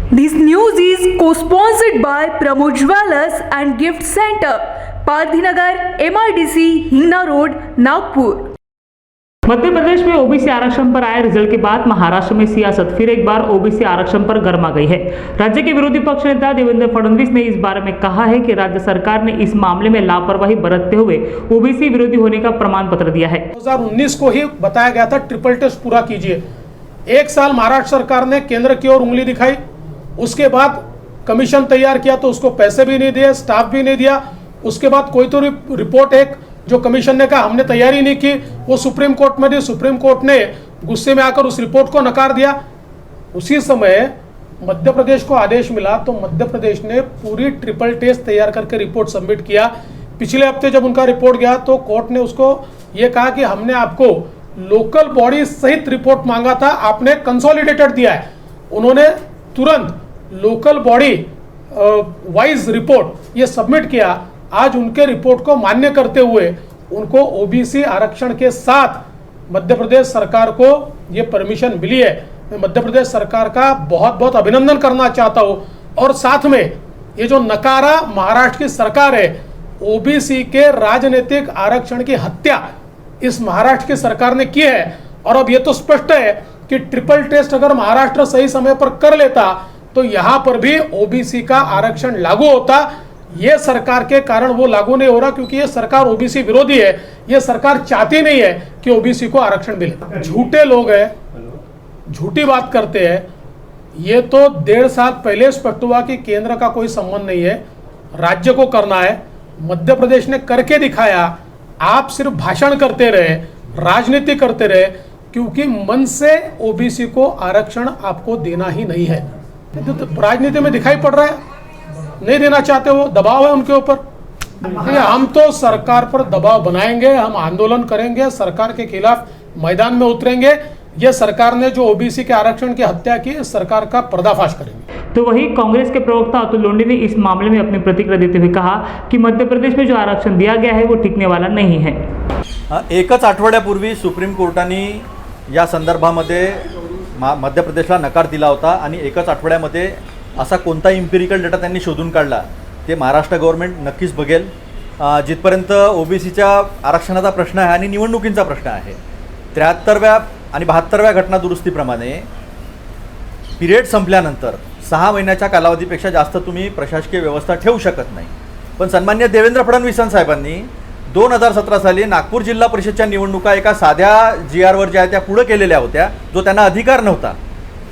This news is co-sponsored by Pramod Jewellers and Gift Center, Pardhinagar, MRDC, Hingna road, Nagpur. Madhya Pradesh में OBC आरक्षण पर आए result के बाद महाराष्ट्र में सियासत फिर एक बार ओबीसी आरक्षण पर गर्मा गई है। राज्य के विरोधी पक्ष नेता देवेंद्र फडणवीस ने इस बारे में कहा है कि राज्य सरकार ने इस मामले में लापरवाही बरतते हुए ओबीसी विरोधी होने का प्रमाण पत्र दिया है। 2019 को ही बताया गया था ट्रिपल टेस्ट पूरा कीजिए। एक साल महाराष्ट्र सरकार ने केंद्र की ओर उंगली दिखाई, उसके बाद कमीशन तैयार किया तो उसको पैसे भी नहीं दिए, स्टाफ भी नहीं दिया। उसके बाद कोई तो रिपोर्ट एक जो कमीशन ने कहा हमने तैयारी नहीं की, वो सुप्रीम कोर्ट में दी। सुप्रीम कोर्ट ने गुस्से में आकर उस रिपोर्ट को नकार दिया। उसी समय मध्य प्रदेश को आदेश मिला तो मध्य प्रदेश ने पूरी ट्रिपल टेस्ट तैयार करके रिपोर्ट सबमिट किया। पिछले हफ्ते जब उनका रिपोर्ट गया तो कोर्ट ने उसको ये कहा कि हमने आपको लोकल बॉडी सहित रिपोर्ट मांगा था, आपने कंसोलिडेटेड दिया है। उन्होंने तुरंत लोकल बॉडी वाइज रिपोर्ट ये सबमिट किया। आज उनके रिपोर्ट को मान्य करते हुए उनको ओबीसी आरक्षण के साथ मध्य प्रदेश सरकार को ये परमिशन मिली है। मैं मध्य प्रदेश सरकार का बहुत बहुत अभिनंदन करना चाहता हूं। और साथ में ये जो नकारा महाराष्ट्र की सरकार है, ओबीसी के राजनीतिक आरक्षण की हत्या इस महाराष्ट्र की सरकार ने की है। और अब ये तो स्पष्ट है कि ट्रिपल टेस्ट अगर महाराष्ट्र सही समय पर कर लेता तो यहां पर भी ओबीसी का आरक्षण लागू होता। ये सरकार के कारण वो लागू नहीं हो रहा क्योंकि ये सरकार ओबीसी विरोधी है। ये सरकार चाहती नहीं है कि ओबीसी को आरक्षण मिले। झूठे लोग हैं, झूठी बात करते हैं। ये तो 1.5 साल पहले स्पष्ट हुआ कि केंद्र का कोई संबंध नहीं है, राज्य को करना है। मध्य प्रदेश ने करके दिखाया। आप सिर्फ भाषण करते रहे, राजनीति करते रहे, क्योंकि मन से ओबीसी को आरक्षण आपको देना ही नहीं है। तो राजनीति में दिखाई पड़ रहा है, नहीं देना चाहते, वो दबाव है उनके ऊपर। हम तो सरकार पर दबाव बनाएंगे, हम आंदोलन करेंगे, सरकार के खिलाफ मैदान में उतरेंगे। ये सरकार ने जो ओबीसी के आरक्षण की हत्या की, सरकार का पर्दाफाश करेंगे। तो वहीं कांग्रेस के प्रवक्ता अतुल लोंढे ने इस मामले में अपनी प्रतिक्रिया देते हुए कहा कि मध्य प्रदेश में जो आरक्षण दिया गया है वो टिकने वाला नहीं है। एकच आठवड्यापूर्वी सुप्रीम कोर्टाने या संदर्भामध्ये मध्य प्रदेशला नकार दिला होता आणि एकच आठवड्यामध्ये असा कोणता इम्पिरिकल डेटा त्यांनी शोधून काढला ते महाराष्ट्र गव्हर्नमेंट नक्कीच बघेल। जिथपर्यंत ओबीसीच्या आरक्षणाचा प्रश्न आहे आणि निवडणुकींचा प्रश्न आहे, 73व्या आणि 72व्या घटना दुरुस्तीप्रमाणे पिरियड संपल्यानंतर 6 महिन्याच्या कालावधीपेक्षा जास्त तुम्ही प्रशासकीय व्यवस्था ठेवू शकत नाही। पण सन्माननीय देवेंद्र फडणवीस साहेबांनी 2017 साली नागपूर जिल्हा परिषदच्या निवडणुका एका साध्या GR-वर ज्या त्या पुढे केलेल्या होत्या, जो त्यांना अधिकार नव्हता।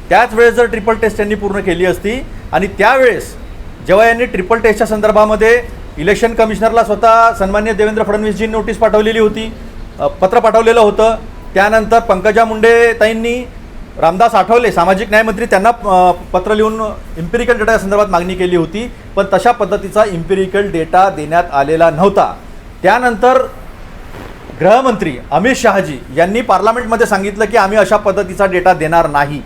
त्याच वेळेस जर ट्रिपल टेस्ट त्यांनी पूर्ण केली असती आणि त्यावेळेस जेव्हा यांनी ट्रिपल टेस्टच्या संदर्भामध्ये इलेक्शन कमिशनरला स्वतः सन्माननीय देवेंद्र फडणवीसजी नोटीस पाठवलेली होती, पत्र पाठवलेलं होतं। त्यानंतर पंकजा मुंडे ताईंनी रामदास आठवले सामाजिक न्याय मंत्री त्यांना पत्र लिहून इम्पिरिकल डेटा संदर्भात मागणी केली होती, पण तशा पद्धतीचा इम्पिरिकल डेटा देण्यात आलेला नव्हता। त्यानंतर गृहमंत्री अमित शहाजी यांनी पार्लमेंटमध्ये सांगितलं की आम्ही अशा पद्धतीचा डेटा देणार नाही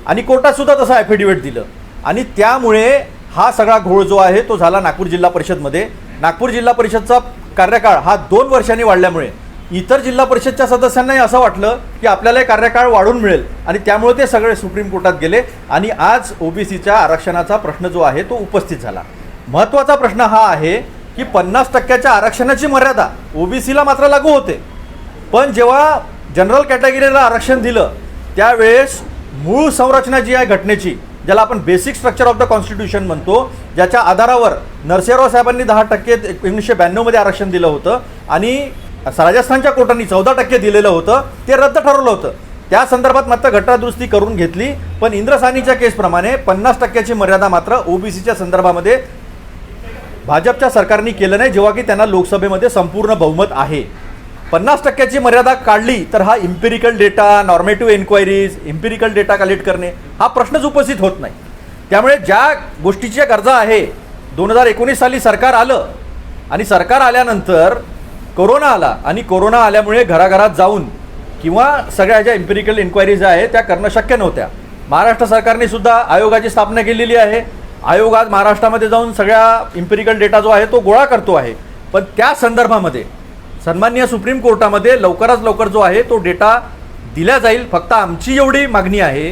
आणि कोर्टात सुद्धा तसं ॲफिडेविट दिलं आणि त्यामुळे हा सगळा घोळ जो आहे तो झाला नागपूर जिल्हा परिषदमध्ये। नागपूर जिल्हा परिषदचा कार्यकाळ हा 2 वर्षांनी वाढल्यामुळे इतर जिल्हा परिषदच्या सदस्यांनाही असं वाटलं की आपल्याला कार्यकाळ वाढून मिळेल आणि त्यामुळे ते सगळे सुप्रीम कोर्टात गेले आणि आज ओबीसीच्या आरक्षणाचा प्रश्न जो आहे तो उपस्थित झाला। महत्त्वाचा प्रश्न हा आहे की 50% आरक्षणाची मर्यादा ओबीसीला मात्र लागू होते, पण जेव्हा जनरल कॅटेगरीला आरक्षण दिलं त्यावेळेस मूळ संरचना जी आहे घटनेची, ज्याला आपण basic structure of the constitution म्हणतो, ज्याच्या आधारावर नरसिंहराव साहेबांनी 10% 1992 मध्ये आरक्षण दिलं होतं आणि राजस्थानच्या कोर्टाने 14% दिलेलं होतं, ते रद्द ठरवलं होतं। त्या संदर्भात मात्र घटनादुरुस्ती करून घेतली, पण इंद्रसानीच्या केसप्रमाणे 50%ची मर्यादा मात्र ओबीसीच्या संदर्भामध्ये भाजपच्या सरकारने केलं नाही, जेव्हा की त्यांना लोकसभेमध्ये संपूर्ण बहुमत आहे। 50%ची मर्यादा काढली तर हा empirical data, normative enquiries, empirical data collect करणे हा प्रश्नच उपस्थित होत नाही। त्यामुळे ज्या गोष्टीची गरजा आहे, 2019 साली सरकार आलं आणि सरकार आल्यानंतर कोरोना आला आणि कोरोना आल्यामुळे घराघरात जाऊन किंवा सगळ्या ज्या इम्पिरिकल एन्क्वायरीज आहेत त्या करणं शक्य नव्हत्या। महाराष्ट्र सरकारने सुद्धा आयोगाची स्थापना केलेली आहे। आयोग आज महाराष्ट्रामध्ये जाऊन सगळ्या इम्पिरिकल डेटा जो आहे तो गोळा करतो आहे, पण त्या संदर्भामध्ये सन्माननीय सुप्रीम कोर्टामध्ये लवकरात लवकर जो आहे तो डेटा दिला जाईल। फक्त आमची एवढी मागणी आहे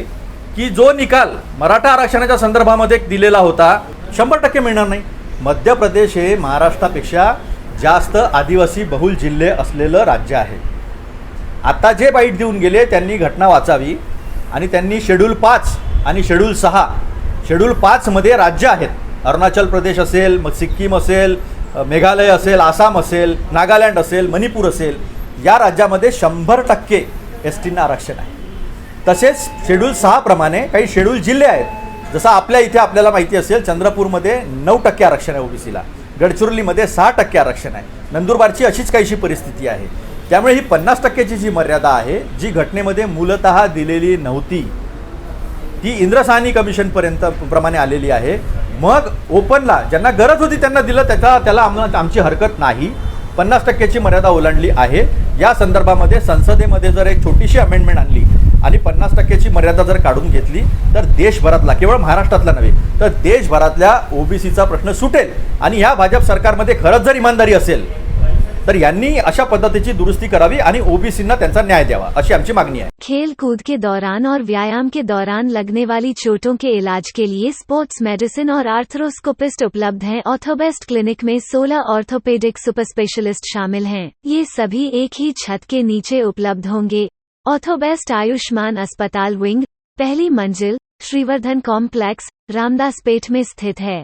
की जो निकाल मराठा आरक्षणाच्या संदर्भामध्ये दिलेला होता 100% मिळणार नाही. मध्य प्रदेश हे महाराष्ट्रापेक्षा जास्त आदिवासी बहुल जिल्हे असलेलं राज्य आहे. आता जे बाईट देऊन गेले त्यांनी घटना वाचावी आणि त्यांनी शेड्यूल 5 आणि शेड्यूल 6, शेड्यूल 5 मध्ये राज्य आहेत. अरुणाचल प्रदेश असेल, मग सिक्कीम असेल, मेघालय असेल, आसाम असेल, नागालँड असेल, मणिपूर असेल, या राज्यामध्ये 100% एसटींना आरक्षण आहे. तसेच शेड्यूल 6 प्रमाणे काही शेड्यूल जिल्हे आहेत. जसं आपल्या इथे आपल्याला माहिती असेल चंद्रपूरमध्ये 9% आरक्षण आहे ओबीसीला, गडचिरोलीमध्ये 6% आरक्षण आहे, नंदुरबारची अशीच काहीशी परिस्थिती आहे. त्यामुळे ही 50%ची जी मर्यादा आहे, जी घटनेमध्ये मूलतः दिलेली नव्हती, ती इंद्र साहनी कमिशनपर्यंत प्रमाणे आलेली आहे. मग ओपनला ज्यांना गरज होती त्यांना दिलं, त्याला आमची हरकत नाही. 50%ची मर्यादा ओलांडली आहे. या संदर्भामध्ये संसदेमध्ये जर एक छोटीशी अमेंडमेंट आणली आणि 50%ची मर्यादा जर काढून घेतली तर देशभरातला, केवळ महाराष्ट्रातला नव्हे तर देशभरातल्या ओबीसीचा प्रश्न सुटेल. आणि ह्या भाजप सरकारमध्ये खरंच जर इमानदारी असेल तर यांनी अशा पद्धतीची दुरुस्ती करावी आणि ओबीसींना त्यांचा न्याय द्यावा, अशी आमची मागणी आहे. खेल कूद के दौरान और व्यायाम के दौरान लगने वाली चोटों के इलाज के लिए स्पोर्ट्स मेडिसिन और आर्थ्रोस्कोपिस्ट उपलब्ध हैं. ऑर्थोबेस्ट क्लिनिक में 16 ऑर्थोपेडिक सुपर स्पेशलिस्ट शामिल हैं. ये सभी एक ही छत के नीचे उपलब्ध होंगे. ऑर्थोबेस्ट आयुष्मान अस्पताल विंग, पहली मंजिल, श्रीवर्धन कॉम्प्लेक्स, रामदासपेट में स्थित है.